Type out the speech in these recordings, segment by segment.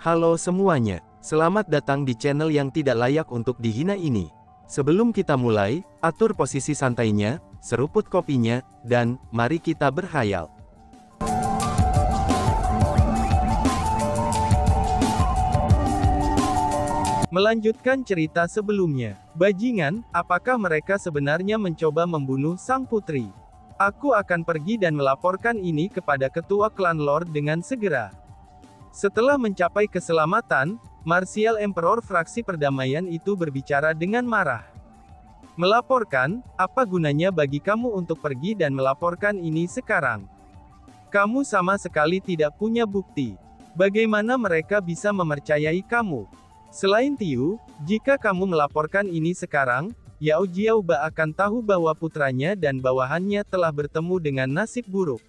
Halo semuanya, selamat datang di channel yang tidak layak untuk dihina ini. Sebelum kita mulai, atur posisi santainya, seruput kopinya, dan mari kita berkhayal. Melanjutkan cerita sebelumnya, bajingan, apakah mereka sebenarnya mencoba membunuh sang putri? Aku akan pergi dan melaporkan ini kepada ketua klan Lord dengan segera. Setelah mencapai keselamatan, Martial Emperor fraksi perdamaian itu berbicara dengan marah. Melaporkan, apa gunanya bagi kamu untuk pergi dan melaporkan ini sekarang? Kamu sama sekali tidak punya bukti. Bagaimana mereka bisa mempercayai kamu? Selain Tiu, jika kamu melaporkan ini sekarang, Yao Jiaoba akan tahu bahwa putranya dan bawahannya telah bertemu dengan nasib buruk.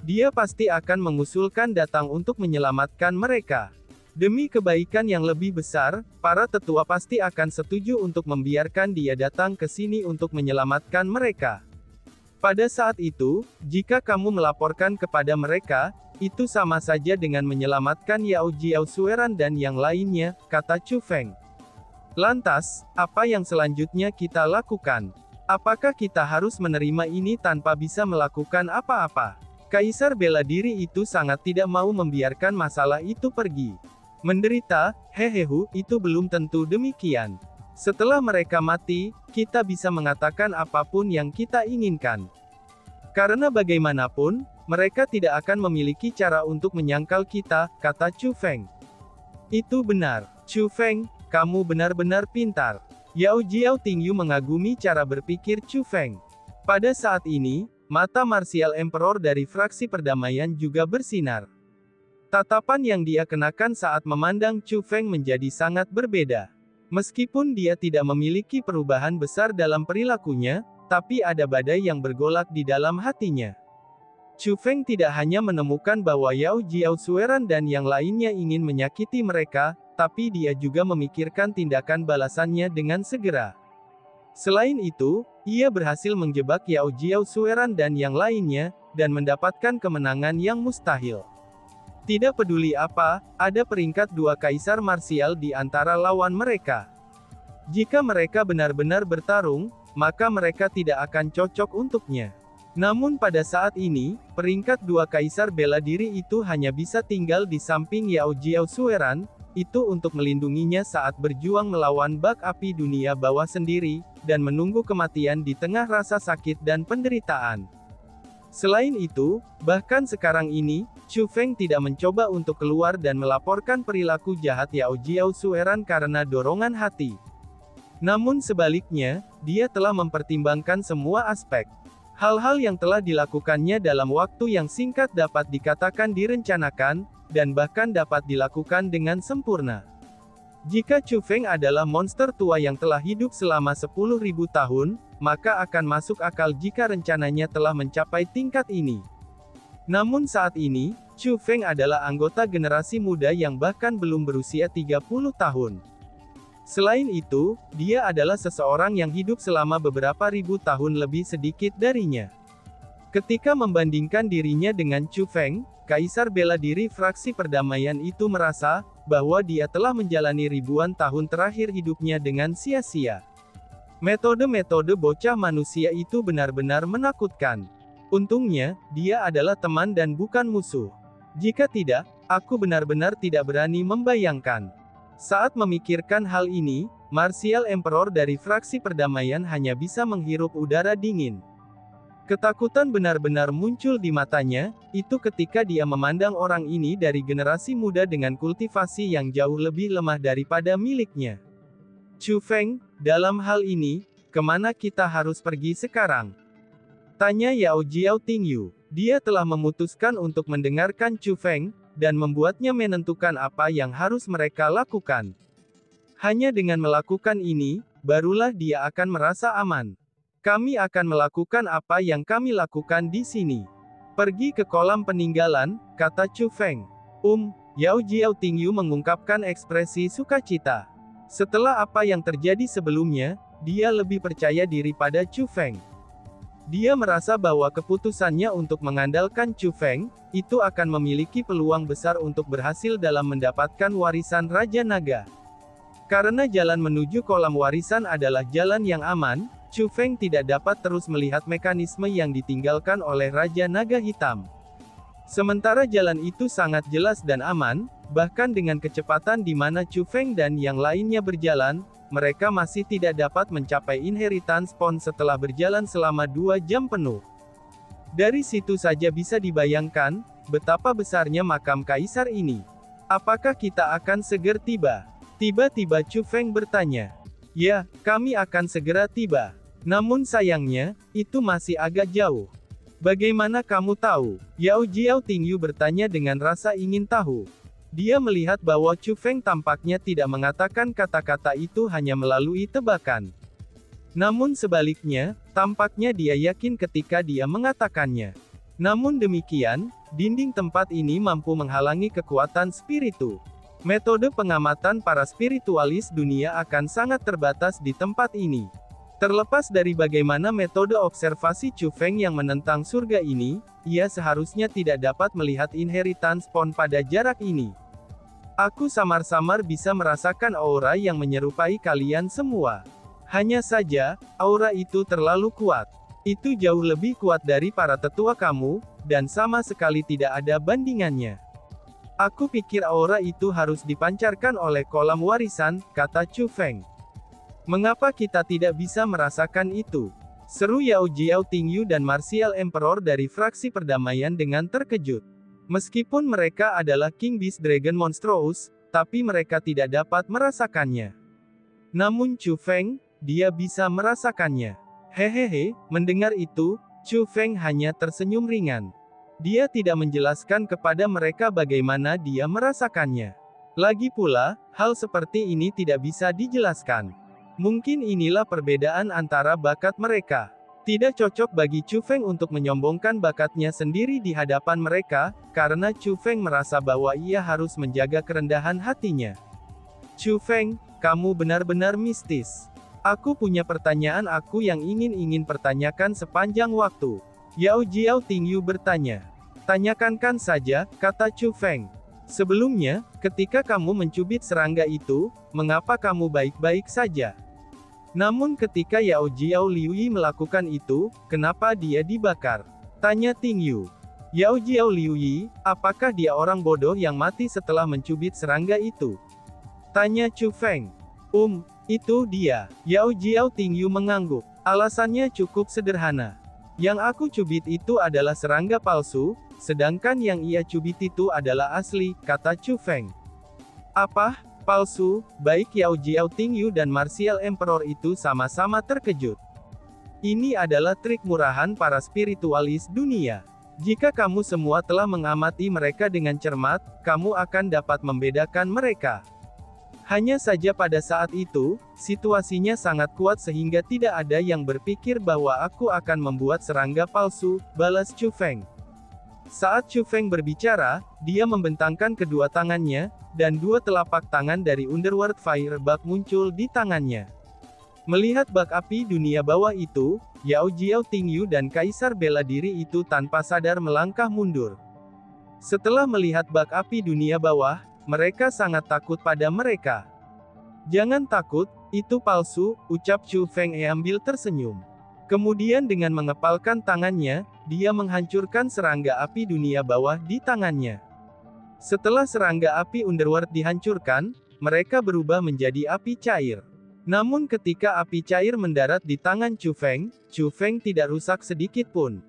Dia pasti akan mengusulkan datang untuk menyelamatkan mereka. Demi kebaikan yang lebih besar, para tetua pasti akan setuju untuk membiarkan dia datang ke sini untuk menyelamatkan mereka. Pada saat itu, jika kamu melaporkan kepada mereka, itu sama saja dengan menyelamatkan Yao Jiao Sueran dan yang lainnya, kata Chu Feng. Lantas, apa yang selanjutnya kita lakukan? Apakah kita harus menerima ini tanpa bisa melakukan apa-apa? Kaisar bela diri itu sangat tidak mau membiarkan masalah itu pergi. Menderita, hehehu, itu belum tentu demikian. Setelah mereka mati, kita bisa mengatakan apapun yang kita inginkan. Karena bagaimanapun, mereka tidak akan memiliki cara untuk menyangkal kita, kata Chu Feng. Itu benar, Chu Feng, kamu benar-benar pintar. Yao Jiao Tingyu mengagumi cara berpikir Chu Feng. Pada saat ini, mata Martial Emperor dari fraksi perdamaian juga bersinar. Tatapan yang dia kenakan saat memandang Chu Feng menjadi sangat berbeda. Meskipun dia tidak memiliki perubahan besar dalam perilakunya, tapi ada badai yang bergolak di dalam hatinya. Chu Feng tidak hanya menemukan bahwa Yao Jiao Sueran dan yang lainnya ingin menyakiti mereka, tapi dia juga memikirkan tindakan balasannya dengan segera. Selain itu, ia berhasil menjebak Yao Jiao Sueran dan yang lainnya, dan mendapatkan kemenangan yang mustahil. Tidak peduli apa, ada peringkat dua kaisar marsial di antara lawan mereka. Jika mereka benar-benar bertarung, maka mereka tidak akan cocok untuknya. Namun pada saat ini, peringkat dua kaisar bela diri itu hanya bisa tinggal di samping Yao Jiao Sueran, itu untuk melindunginya saat berjuang melawan bak api dunia bawah sendiri, dan menunggu kematian di tengah rasa sakit dan penderitaan. Selain itu, bahkan sekarang ini, Chu Feng tidak mencoba untuk keluar dan melaporkan perilaku jahat Yao Jiao Sueran karena dorongan hati. Namun sebaliknya, dia telah mempertimbangkan semua aspek. Hal-hal yang telah dilakukannya dalam waktu yang singkat dapat dikatakan direncanakan, dan bahkan dapat dilakukan dengan sempurna. Jika Chu Feng adalah monster tua yang telah hidup selama 10.000 tahun, maka akan masuk akal jika rencananya telah mencapai tingkat ini. Namun saat ini, Chu Feng adalah anggota generasi muda yang bahkan belum berusia 30 tahun. Selain itu, dia adalah seseorang yang hidup selama beberapa ribu tahun lebih sedikit darinya. Ketika membandingkan dirinya dengan Chu Feng, Kaisar bela diri fraksi perdamaian itu merasa bahwa dia telah menjalani ribuan tahun terakhir hidupnya dengan sia-sia. Metode-metode bocah manusia itu benar-benar menakutkan. Untungnya, dia adalah teman dan bukan musuh. Jika tidak, aku benar-benar tidak berani membayangkan. Saat memikirkan hal ini, Martial Emperor dari fraksi perdamaian hanya bisa menghirup udara dingin. Ketakutan benar-benar muncul di matanya, itu ketika dia memandang orang ini dari generasi muda dengan kultivasi yang jauh lebih lemah daripada miliknya. Chu Feng, dalam hal ini, kemana kita harus pergi sekarang? Tanya Yao Jiao Tingyu. Dia telah memutuskan untuk mendengarkan Chu Feng, dan membuatnya menentukan apa yang harus mereka lakukan. Hanya dengan melakukan ini, barulah dia akan merasa aman. Kami akan melakukan apa yang kami lakukan di sini. Pergi ke kolam peninggalan, kata Chu Feng. Yao Jiao Tingyu mengungkapkan ekspresi sukacita. Setelah apa yang terjadi sebelumnya, dia lebih percaya diri pada Chu Feng. Dia merasa bahwa keputusannya untuk mengandalkan Chu Feng, itu akan memiliki peluang besar untuk berhasil dalam mendapatkan warisan Raja Naga. Karena jalan menuju kolam warisan adalah jalan yang aman, Chu Feng tidak dapat terus melihat mekanisme yang ditinggalkan oleh Raja Naga Hitam. Sementara jalan itu sangat jelas dan aman, bahkan dengan kecepatan di mana Chu Feng dan yang lainnya berjalan, mereka masih tidak dapat mencapai inheritance point setelah berjalan selama 2 jam penuh. Dari situ saja bisa dibayangkan, betapa besarnya makam kaisar ini. Apakah kita akan segera tiba? Tiba-tiba Chu Feng bertanya. Ya, kami akan segera tiba. Namun sayangnya, itu masih agak jauh. Bagaimana kamu tahu? Yao Jiao Tingyu bertanya dengan rasa ingin tahu. Dia melihat bahwa Chu Feng tampaknya tidak mengatakan kata-kata itu hanya melalui tebakan. Namun sebaliknya, tampaknya dia yakin ketika dia mengatakannya. Namun demikian, dinding tempat ini mampu menghalangi kekuatan spiritu. Metode pengamatan para spiritualis dunia akan sangat terbatas di tempat ini. Terlepas dari bagaimana metode observasi Chu Feng yang menentang surga ini, ia seharusnya tidak dapat melihat inheritance point pada jarak ini. Aku samar-samar bisa merasakan aura yang menyerupai kalian semua. Hanya saja, aura itu terlalu kuat. Itu jauh lebih kuat dari para tetua kamu, dan sama sekali tidak ada bandingannya. Aku pikir aura itu harus dipancarkan oleh kolam warisan, kata Chu Feng. Mengapa kita tidak bisa merasakan itu? Seru Yao Jiao Tingyu dan Martial Emperor dari fraksi perdamaian dengan terkejut. Meskipun mereka adalah King Beast Dragon Monstrous, tapi mereka tidak dapat merasakannya. Namun Chu Feng, dia bisa merasakannya. Hehehe, mendengar itu, Chu Feng hanya tersenyum ringan. Dia tidak menjelaskan kepada mereka bagaimana dia merasakannya. Lagi pula, hal seperti ini tidak bisa dijelaskan. Mungkin inilah perbedaan antara bakat mereka. Tidak cocok bagi Chu Feng untuk menyombongkan bakatnya sendiri di hadapan mereka, karena Chu Feng merasa bahwa ia harus menjaga kerendahan hatinya. Chu Feng, kamu benar-benar mistis. Aku punya pertanyaan yang ingin pertanyakan sepanjang waktu. Yao Jiao Tingyu bertanya. Tanyakan saja, kata Chu Feng. Sebelumnya, ketika kamu mencubit serangga itu, mengapa kamu baik-baik saja? Namun ketika Yao Jiao Liuyi melakukan itu, kenapa dia dibakar? Tanya Tingyu. Yao Jiao Liuyi, apakah dia orang bodoh yang mati setelah mencubit serangga itu? Tanya Chu Feng. Itu dia. Yao Jiao Tingyu mengangguk. Alasannya cukup sederhana. Yang aku cubit itu adalah serangga palsu, sedangkan yang ia cubit itu adalah asli, kata Chu Feng. Apa? Palsu? Baik Yao Jiao Tingyu dan Martial Emperor itu sama-sama terkejut. Ini adalah trik murahan para spiritualis dunia. Jika kamu semua telah mengamati mereka dengan cermat, kamu akan dapat membedakan mereka. Hanya saja pada saat itu, situasinya sangat kuat sehingga tidak ada yang berpikir bahwa aku akan membuat serangga palsu, balas Chu Feng. Saat Chu Feng berbicara, dia membentangkan kedua tangannya, dan 2 telapak tangan dari Underworld Fire Bug muncul di tangannya. Melihat bak api dunia bawah itu, Yao Jiao Tingyu dan Kaisar Bela Diri itu tanpa sadar melangkah mundur. Setelah melihat bak api dunia bawah, mereka sangat takut pada mereka. Jangan takut, itu palsu, ucap Chu Feng sambil tersenyum. Kemudian dengan mengepalkan tangannya, dia menghancurkan serangga api dunia bawah di tangannya. Setelah serangga api Underworld dihancurkan, mereka berubah menjadi api cair. Namun ketika api cair mendarat di tangan Chu Feng tidak rusak sedikit pun.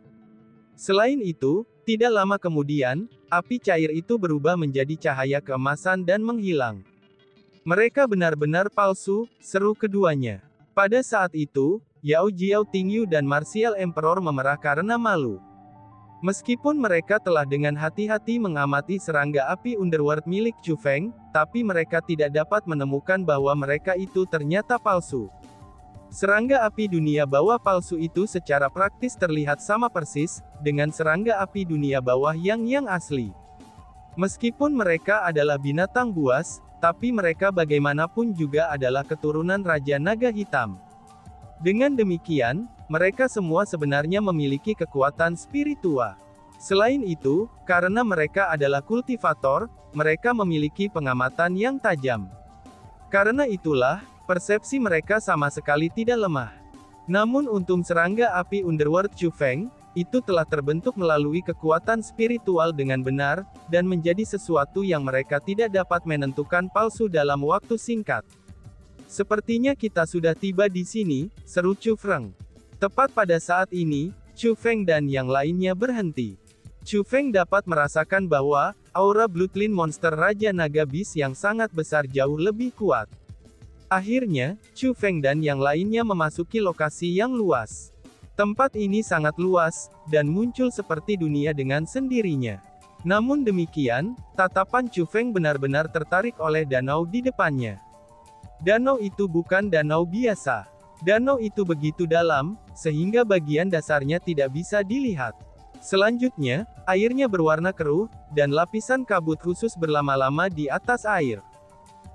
Selain itu, tidak lama kemudian, api cair itu berubah menjadi cahaya keemasan dan menghilang. Mereka benar-benar palsu, seru keduanya. Pada saat itu, Yao Jiao Tingyu dan Martial Emperor memerah karena malu. Meskipun mereka telah dengan hati-hati mengamati serangga api Underworld milik Chu Feng, tapi mereka tidak dapat menemukan bahwa mereka itu ternyata palsu. Serangga api dunia bawah palsu itu secara praktis terlihat sama persis, dengan serangga api dunia bawah yang asli. Meskipun mereka adalah binatang buas, tapi mereka bagaimanapun juga adalah keturunan Raja Naga Hitam. Dengan demikian, mereka semua sebenarnya memiliki kekuatan spiritual. Selain itu, karena mereka adalah kultivator, mereka memiliki pengamatan yang tajam. Karena itulah, persepsi mereka sama sekali tidak lemah. Namun untung serangga api underworld Chu Feng, itu telah terbentuk melalui kekuatan spiritual dengan benar, dan menjadi sesuatu yang mereka tidak dapat menentukan palsu dalam waktu singkat. Sepertinya kita sudah tiba di sini, seru Chu Feng. Tepat pada saat ini, Chu Feng dan yang lainnya berhenti. Chu Feng dapat merasakan bahwa, aura Bloodline monster Raja Naga Beast yang sangat besar jauh lebih kuat. Akhirnya, Chu Feng dan yang lainnya memasuki lokasi yang luas. Tempat ini sangat luas, dan muncul seperti dunia dengan sendirinya. Namun demikian, tatapan Chu Feng benar-benar tertarik oleh danau di depannya. Danau itu bukan danau biasa. Danau itu begitu dalam, sehingga bagian dasarnya tidak bisa dilihat. Selanjutnya, airnya berwarna keruh, dan lapisan kabut khusus berlama-lama di atas air.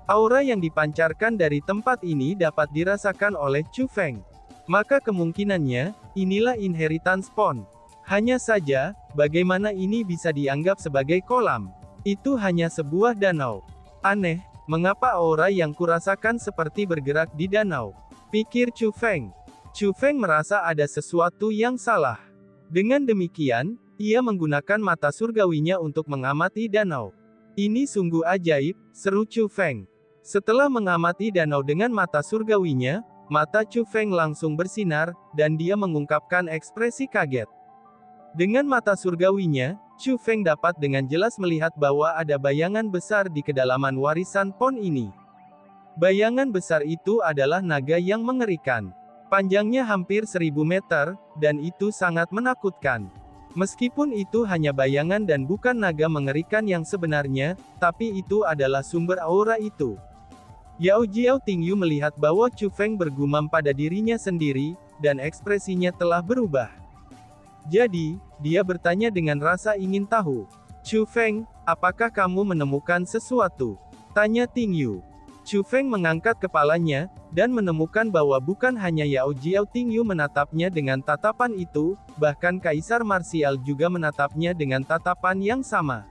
Aura yang dipancarkan dari tempat ini dapat dirasakan oleh Chu Feng. Maka kemungkinannya, inilah inheritance pond. Hanya saja, bagaimana ini bisa dianggap sebagai kolam? Itu hanya sebuah danau. Aneh, mengapa aura yang kurasakan seperti bergerak di danau? Pikir Chu Feng. Chu Feng merasa ada sesuatu yang salah. Dengan demikian, ia menggunakan mata surgawinya untuk mengamati danau. Ini sungguh ajaib, seru Chu Feng. Setelah mengamati danau dengan mata surgawinya, mata Chu Feng langsung bersinar, dan dia mengungkapkan ekspresi kaget. Dengan mata surgawinya, Chu Feng dapat dengan jelas melihat bahwa ada bayangan besar di kedalaman warisan pond ini. Bayangan besar itu adalah naga yang mengerikan. Panjangnya hampir 1000 meter, dan itu sangat menakutkan. Meskipun itu hanya bayangan dan bukan naga mengerikan yang sebenarnya, tapi itu adalah sumber aura itu. Yao Jiao Tingyu melihat bahwa Chu Feng bergumam pada dirinya sendiri, dan ekspresinya telah berubah. Jadi, dia bertanya dengan rasa ingin tahu. Chu Feng, apakah kamu menemukan sesuatu? Tanya Tingyu. Chu Feng mengangkat kepalanya, dan menemukan bahwa bukan hanya Yao Jiao Tingyu menatapnya dengan tatapan itu, bahkan Kaisar Marsial juga menatapnya dengan tatapan yang sama.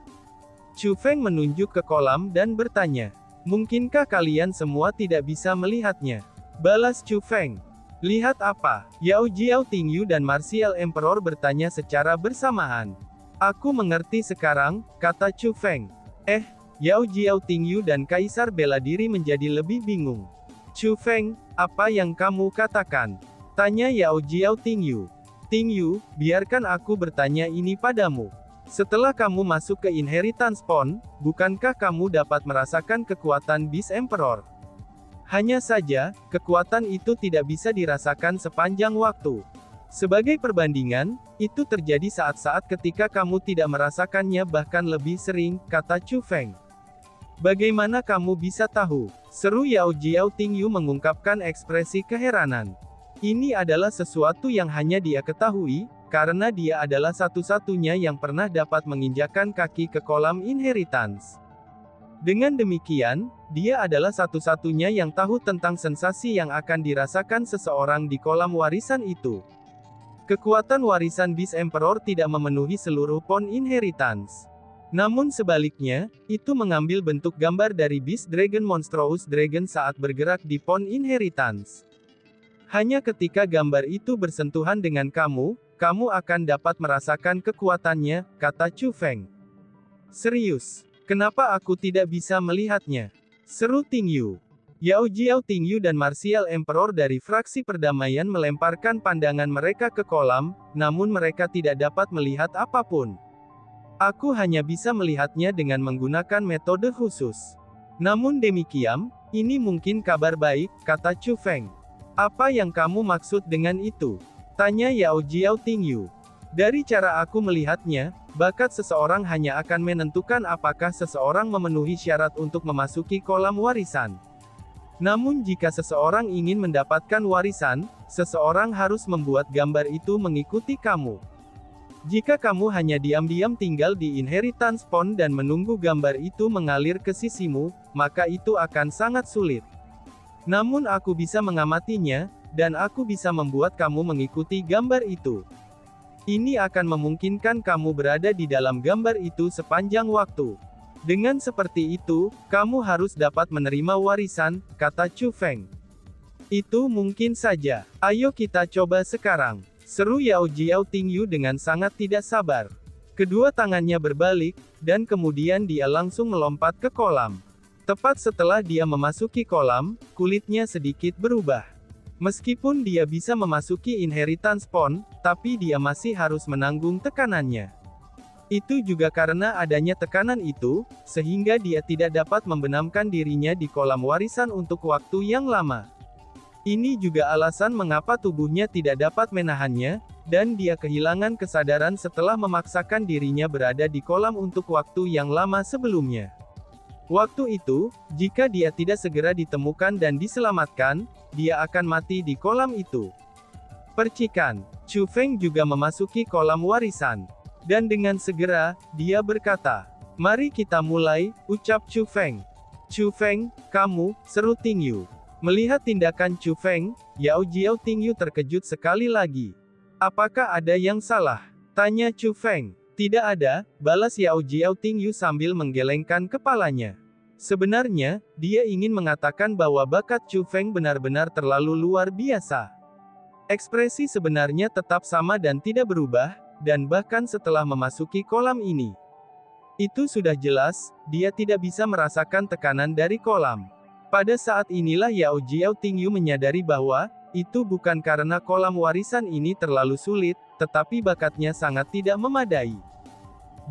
Chu Feng menunjuk ke kolam dan bertanya, "Mungkinkah kalian semua tidak bisa melihatnya?" Balas Chu Feng. "Lihat apa?" Yao Jiao Tingyu dan Martial Emperor bertanya secara bersamaan. "Aku mengerti sekarang," kata Chu Feng. Yao Jiao Tingyu dan Kaisar bela diri menjadi lebih bingung. "Chu Feng, apa yang kamu katakan?" tanya Yao Jiao Tingyu. "Tingyu, biarkan aku bertanya ini padamu. Setelah kamu masuk ke Inheritance Pond, bukankah kamu dapat merasakan kekuatan Beast Emperor? Hanya saja, kekuatan itu tidak bisa dirasakan sepanjang waktu. Sebagai perbandingan, itu terjadi saat-saat ketika kamu tidak merasakannya bahkan lebih sering," kata Chu Feng. "Bagaimana kamu bisa tahu?" seru Yao Jiao Tingyu mengungkapkan ekspresi keheranan. Ini adalah sesuatu yang hanya dia ketahui, karena dia adalah satu-satunya yang pernah dapat menginjakkan kaki ke kolam inheritance. Dengan demikian, dia adalah satu-satunya yang tahu tentang sensasi yang akan dirasakan seseorang di kolam warisan itu. Kekuatan warisan Beast Emperor tidak memenuhi seluruh pond inheritance. Namun sebaliknya, itu mengambil bentuk gambar dari Beast Dragon Monstrous Dragon saat bergerak di pond inheritance. Hanya ketika gambar itu bersentuhan dengan kamu akan dapat merasakan kekuatannya, kata Chu Feng. "Serius? Kenapa aku tidak bisa melihatnya?" seru Tingyu. Yao Jiao Tingyu dan Martial Emperor dari fraksi perdamaian melemparkan pandangan mereka ke kolam, namun mereka tidak dapat melihat apapun. "Aku hanya bisa melihatnya dengan menggunakan metode khusus. Namun demikian, ini mungkin kabar baik," kata Chu Feng. "Apa yang kamu maksud dengan itu?" tanya Yao Jiao Tingyu. "Dari cara aku melihatnya, bakat seseorang hanya akan menentukan apakah seseorang memenuhi syarat untuk memasuki kolam warisan. Namun jika seseorang ingin mendapatkan warisan, seseorang harus membuat gambar itu mengikuti kamu. Jika kamu hanya diam-diam tinggal di Inheritance Pond dan menunggu gambar itu mengalir ke sisimu, maka itu akan sangat sulit. Namun aku bisa mengamatinya, dan aku bisa membuat kamu mengikuti gambar itu. Ini akan memungkinkan kamu berada di dalam gambar itu sepanjang waktu. Dengan seperti itu, kamu harus dapat menerima warisan, kata Chu Feng. Itu mungkin saja. Ayo kita coba sekarang, seru Yao Jiao Tingyu dengan sangat tidak sabar. Kedua tangannya berbalik, dan kemudian dia langsung melompat ke kolam. Tepat setelah dia memasuki kolam, kulitnya sedikit berubah. Meskipun dia bisa memasuki inheritance pond, tapi dia masih harus menanggung tekanannya. Itu juga karena adanya tekanan itu, sehingga dia tidak dapat membenamkan dirinya di kolam warisan untuk waktu yang lama. Ini juga alasan mengapa tubuhnya tidak dapat menahannya, dan dia kehilangan kesadaran setelah memaksakan dirinya berada di kolam untuk waktu yang lama sebelumnya. Waktu itu, jika dia tidak segera ditemukan dan diselamatkan, dia akan mati di kolam itu. Percikan, Chu Feng juga memasuki kolam warisan. Dan dengan segera, dia berkata, "Mari kita mulai," ucap Chu Feng. "Chu Feng, kamu," seru Tingyu. Melihat tindakan Chu Feng, Yao Jiao Tingyu terkejut sekali lagi. "Apakah ada yang salah?" tanya Chu Feng. "Tidak ada," balas Yao Jiao Tingyu sambil menggelengkan kepalanya. Sebenarnya, dia ingin mengatakan bahwa bakat Chu Feng benar-benar terlalu luar biasa. Ekspresi sebenarnya tetap sama dan tidak berubah, dan bahkan setelah memasuki kolam ini. Itu sudah jelas, dia tidak bisa merasakan tekanan dari kolam. Pada saat inilah Yao Jiao Tingyu menyadari bahwa, itu bukan karena kolam warisan ini terlalu sulit, tetapi bakatnya sangat tidak memadai.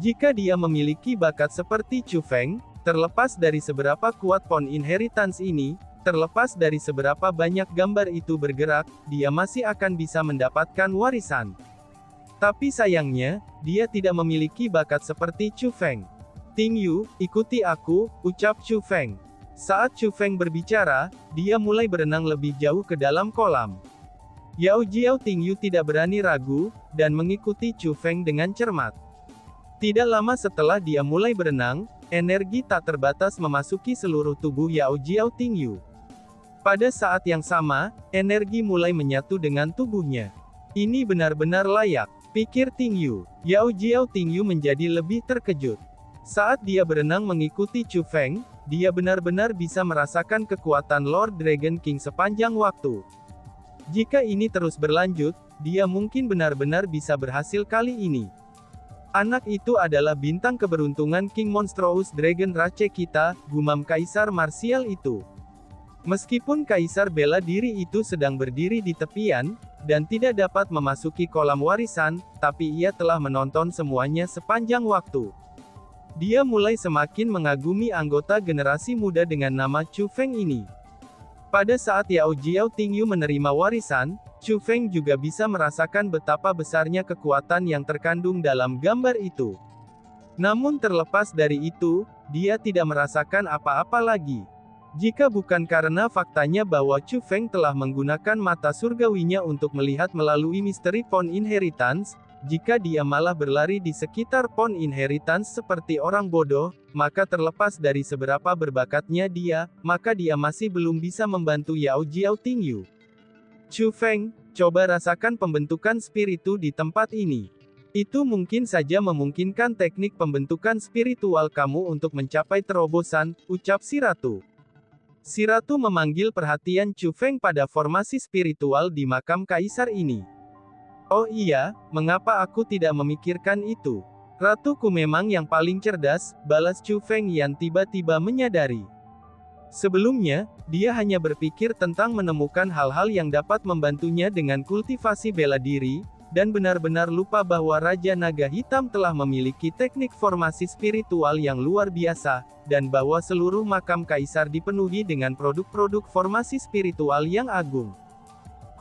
Jika dia memiliki bakat seperti Chu Feng, terlepas dari seberapa kuat pon inheritance ini, terlepas dari seberapa banyak gambar itu bergerak, dia masih akan bisa mendapatkan warisan. Tapi sayangnya, dia tidak memiliki bakat seperti Chu Feng. "Tingyu, ikuti aku," ucap Chu Feng. Saat Chu Feng berbicara, dia mulai berenang lebih jauh ke dalam kolam. Yao Jiao Tingyu tidak berani ragu, dan mengikuti Chu Feng dengan cermat. Tidak lama setelah dia mulai berenang, energi tak terbatas memasuki seluruh tubuh Yao Jiao Tingyu. Pada saat yang sama, energi mulai menyatu dengan tubuhnya. Ini benar-benar layak, pikir Tingyu. Yao Jiao Tingyu menjadi lebih terkejut. Saat dia berenang mengikuti Chu Feng, dia benar-benar bisa merasakan kekuatan Lord Dragon King sepanjang waktu. Jika ini terus berlanjut, dia mungkin benar-benar bisa berhasil kali ini. Anak itu adalah bintang keberuntungan King Monstrous Dragon Rache kita, gumam Kaisar Marsial itu. Meskipun Kaisar bela diri itu sedang berdiri di tepian, dan tidak dapat memasuki kolam warisan, tapi ia telah menonton semuanya sepanjang waktu. Dia mulai semakin mengagumi anggota generasi muda dengan nama Chu Feng ini. Pada saat Yao Jiao Tingyu menerima warisan, Chu Feng juga bisa merasakan betapa besarnya kekuatan yang terkandung dalam gambar itu. Namun terlepas dari itu, dia tidak merasakan apa-apa lagi. Jika bukan karena faktanya bahwa Chu Feng telah menggunakan mata surgawinya untuk melihat melalui misteri pon inheritance, jika dia malah berlari di sekitar pon inheritance seperti orang bodoh, maka terlepas dari seberapa berbakatnya dia, maka dia masih belum bisa membantu Yao Jiao Tingyu. "Chu Feng, coba rasakan pembentukan spiritu di tempat ini. Itu mungkin saja memungkinkan teknik pembentukan spiritual kamu untuk mencapai terobosan," ucap si ratu. Si ratu memanggil perhatian Chu Feng pada formasi spiritual di makam kaisar ini. "Oh iya, mengapa aku tidak memikirkan itu? Ratuku memang yang paling cerdas," balas Chu Feng yang tiba-tiba menyadari. Sebelumnya, dia hanya berpikir tentang menemukan hal-hal yang dapat membantunya dengan kultivasi bela diri, dan benar-benar lupa bahwa Raja Naga Hitam telah memiliki teknik formasi spiritual yang luar biasa, dan bahwa seluruh makam kaisar dipenuhi dengan produk-produk formasi spiritual yang agung.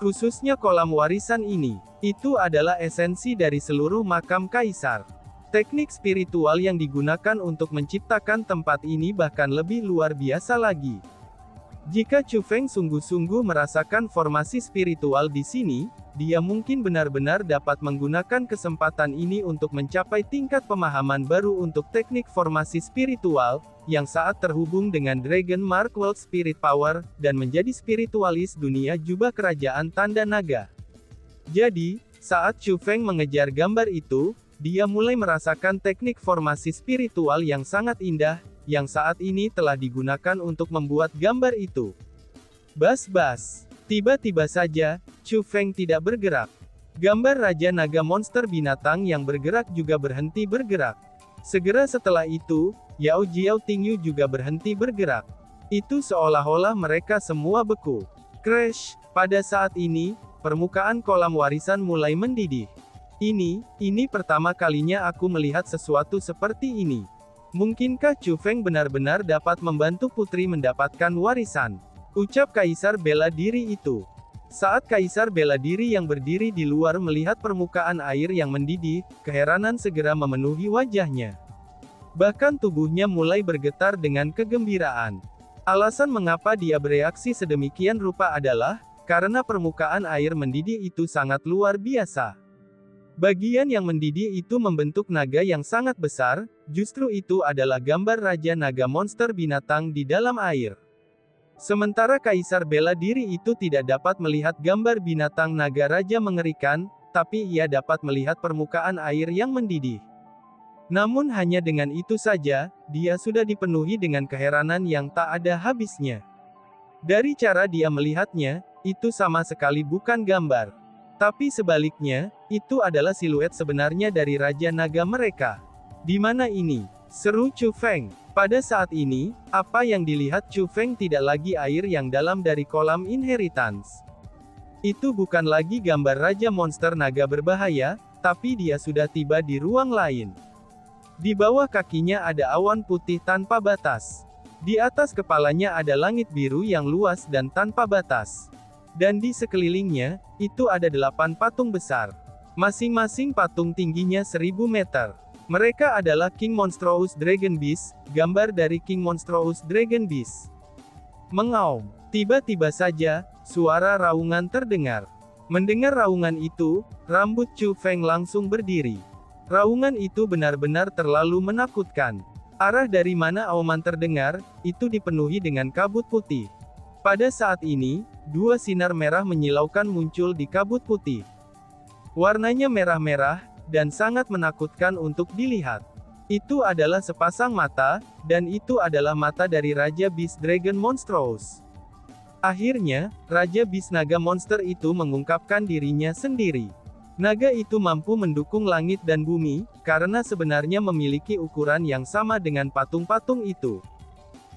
Khususnya kolam warisan ini, itu adalah esensi dari seluruh makam kaisar. Teknik spiritual yang digunakan untuk menciptakan tempat ini bahkan lebih luar biasa lagi. Jika Chu Feng sungguh-sungguh merasakan formasi spiritual di sini, dia mungkin benar-benar dapat menggunakan kesempatan ini untuk mencapai tingkat pemahaman baru untuk teknik formasi spiritual, yang saat terhubung dengan Dragon Mark World Spirit Power, dan menjadi spiritualis dunia jubah kerajaan tanda naga. Jadi, saat Chu Feng mengejar gambar itu, dia mulai merasakan teknik formasi spiritual yang sangat indah, yang saat ini telah digunakan untuk membuat gambar itu. Bas-bas. Tiba-tiba saja, Chu Feng tidak bergerak. Gambar Raja Naga monster binatang yang bergerak juga berhenti bergerak. Segera setelah itu, Yao Jiao Tingyu juga berhenti bergerak. Itu seolah-olah mereka semua beku. Crash. Pada saat ini, permukaan kolam warisan mulai mendidih. Ini pertama kalinya aku melihat sesuatu seperti ini. Mungkinkah Chu Feng benar-benar dapat membantu putri mendapatkan warisan? Ucap Kaisar bela diri itu. Saat Kaisar bela diri yang berdiri di luar melihat permukaan air yang mendidih, keheranan segera memenuhi wajahnya. Bahkan tubuhnya mulai bergetar dengan kegembiraan. Alasan mengapa dia bereaksi sedemikian rupa adalah, karena permukaan air mendidih itu sangat luar biasa. Bagian yang mendidih itu membentuk naga yang sangat besar, justru itu adalah gambar Raja Naga monster binatang di dalam air. Sementara Kaisar bela diri itu tidak dapat melihat gambar binatang naga raja mengerikan, tapi ia dapat melihat permukaan air yang mendidih. Namun hanya dengan itu saja, dia sudah dipenuhi dengan keheranan yang tak ada habisnya. Dari cara dia melihatnya, itu sama sekali bukan gambar. Tapi sebaliknya, itu adalah siluet sebenarnya dari Raja Naga mereka. Di mana ini? Seru Chu Feng. Pada saat ini, apa yang dilihat Chu Feng tidak lagi air yang dalam dari kolam inheritance. Itu bukan lagi gambar Raja Monster Naga berbahaya, tapi dia sudah tiba di ruang lain. Di bawah kakinya ada awan putih tanpa batas. Di atas kepalanya ada langit biru yang luas dan tanpa batas. Dan di sekelilingnya, itu ada 8 patung besar. Masing-masing patung tingginya 1000 meter. Mereka adalah King Monstrous Dragon Beast, gambar dari King Monstrous Dragon Beast. Mengaum. Tiba-tiba saja, suara raungan terdengar. Mendengar raungan itu, rambut Chu Feng langsung berdiri. Raungan itu benar-benar terlalu menakutkan. Arah dari mana auman terdengar, itu dipenuhi dengan kabut putih. Pada saat ini, 2 sinar merah menyilaukan muncul di kabut putih. Warnanya merah-merah, dan sangat menakutkan untuk dilihat. Itu adalah sepasang mata, dan itu adalah mata dari Raja Beast Dragon Monstrous. Akhirnya, Raja Beast Naga Monster itu mengungkapkan dirinya sendiri. Naga itu mampu mendukung langit dan bumi, karena sebenarnya memiliki ukuran yang sama dengan patung-patung itu.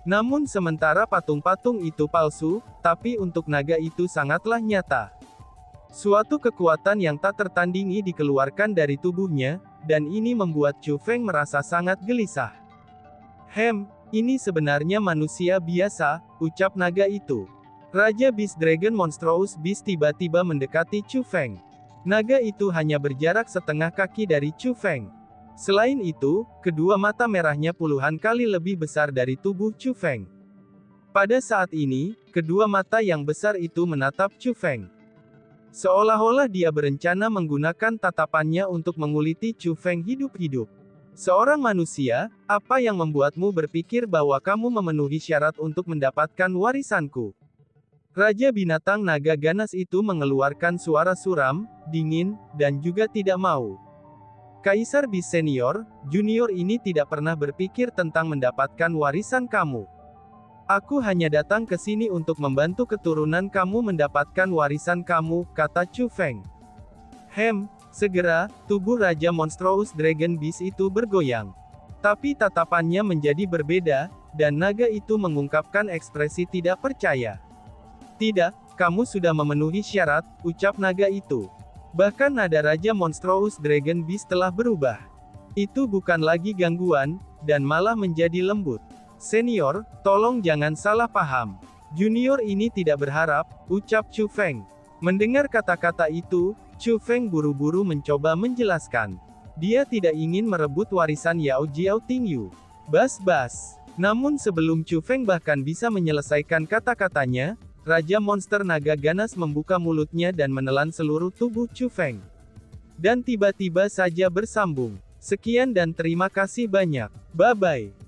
Namun sementara patung-patung itu palsu, tapi untuk naga itu sangatlah nyata. Suatu kekuatan yang tak tertandingi dikeluarkan dari tubuhnya, dan ini membuat Chu Feng merasa sangat gelisah. Ini sebenarnya manusia biasa, ucap naga itu. Raja Beast Dragon Monstrous Beast tiba-tiba mendekati Chu Feng. Naga itu hanya berjarak setengah kaki dari Chu Feng. Selain itu, kedua mata merahnya puluhan kali lebih besar dari tubuh Chu Feng. Pada saat ini, kedua mata yang besar itu menatap Chu Feng. Seolah-olah dia berencana menggunakan tatapannya untuk menguliti Chu Feng hidup-hidup. Seorang manusia, apa yang membuatmu berpikir bahwa kamu memenuhi syarat untuk mendapatkan warisanku? Raja binatang naga ganas itu mengeluarkan suara suram, dingin, dan juga tidak mau. Kaisar Beast Senior, Junior ini tidak pernah berpikir tentang mendapatkan warisan kamu. Aku hanya datang ke sini untuk membantu keturunan kamu mendapatkan warisan kamu, kata Chu Feng. Segera, tubuh Raja Monstrous Dragon Beast itu bergoyang. Tapi tatapannya menjadi berbeda, dan naga itu mengungkapkan ekspresi tidak percaya. Tidak, kamu sudah memenuhi syarat, ucap naga itu. Bahkan nada Raja Monstrous Dragon Beast telah berubah. Itu bukan lagi gangguan, dan malah menjadi lembut. Senior, tolong jangan salah paham. Junior ini tidak berharap, ucap Chu Feng. Mendengar kata-kata itu, Chu Feng buru-buru mencoba menjelaskan. Dia tidak ingin merebut warisan Yao Jiao Tingyu. Bas-bas. Namun sebelum Chu Feng bahkan bisa menyelesaikan kata-katanya, Raja Monster Naga ganas membuka mulutnya dan menelan seluruh tubuh Chu Feng. Dan tiba-tiba saja bersambung. Sekian dan terima kasih banyak. Bye-bye.